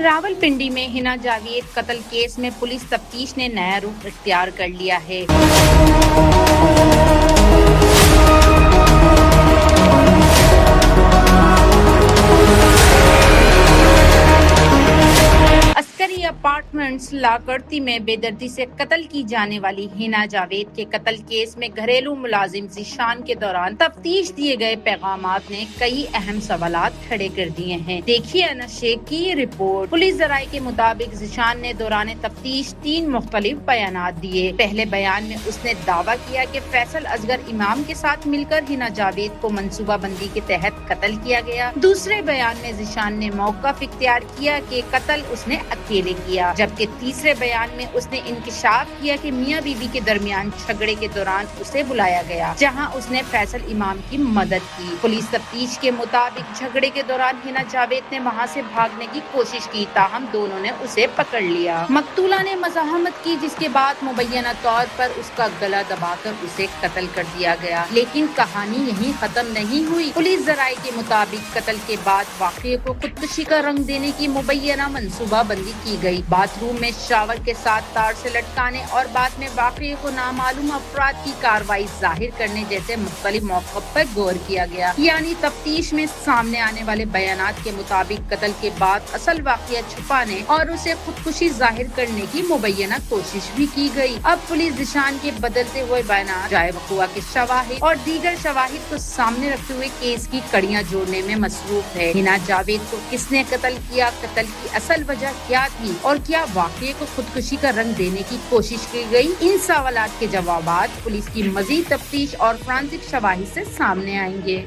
रावलपिंडी में हिना जावेद कत्ल केस में पुलिस तफ्तीश ने नया रुख इख्तियार कर लिया है। अस्करी अपार्टमेंट्स लाकड़ती में बेदर्दी से कत्ल की जाने वाली हिना जावेद के कत्ल केस में घरेलू मुलाजिम ज़ीशान के दौरान तफ्तीश दिए गए पैगामात ने कई अहम सवालात खड़े कर दिए हैं। देखिए अनस शेख की ये रिपोर्ट। पुलिस जराये के मुताबिक ज़ीशान ने दौरान तफ्तीश 3 मुख्तलिफ बयानात दिए। पहले बयान में उसने दावा किया कि फैसल असगर इमाम के साथ मिलकर हिना जावेद को मंसूबाबंदी के तहत कत्ल किया गया। दूसरे बयान में ज़ीशान ने मौक़िफ़ इख्तियार किया कि कत्ल उसने अकेले किया, जबकि तीसरे बयान में उसने इंकिशाफ किया कि मियां बीवी के दरमियान झगड़े के दौरान उसे बुलाया गया, जहां उसने फैसल इमाम की मदद की। पुलिस तफ्तीश के मुताबिक झगड़े के दौरान हिना जावेद ने वहां से भागने की कोशिश की, ताहम दोनों ने उसे पकड़ लिया। मकतूला ने मज़ाहमत की, जिसके बाद मुबैना तौर पर उसका गला दबाकर उसे कत्ल कर दिया गया। लेकिन कहानी यहीं खत्म नहीं हुई। पुलिस जराये के मुताबिक कत्ल के बाद वाक़ये को खुदकुशी का रंग देने की मुबैना मंसूबाबंदी की गई। बाथरूम में शावर के साथ तार से लटकाने और बाद में वाक़ये को नामालूम अफराद की कार्रवाई जाहिर करने जैसे मुख्तलिफ मौक़िफ़ पर गौर किया गया। यानी तफ्तीश में सामने आने वाले बयानात के मुताबिक कत्ल के बाद असल वाक़या छुपाने और उसे खुदकुशी जाहिर करने की मुबैना कोशिश भी की गई। अब पुलिस ज़ीशान के बदलते हुए बयानात, जाए वक़ुआ के शवाहिद और दीगर शवाहिद को सामने रखते हुए केस की कड़ियाँ जोड़ने में मसरूफ है। हिना जावेद को किसने कत्ल किया, कत्ल की असल वजह क्या थी और क्या वाक़ये को खुदकुशी का रंग देने की कोशिश की गई, इन सवालात के जवाबात पुलिस की मज़ीद तफ्तीश और फॉरेंसिक शवाहिद से सामने आएंगे।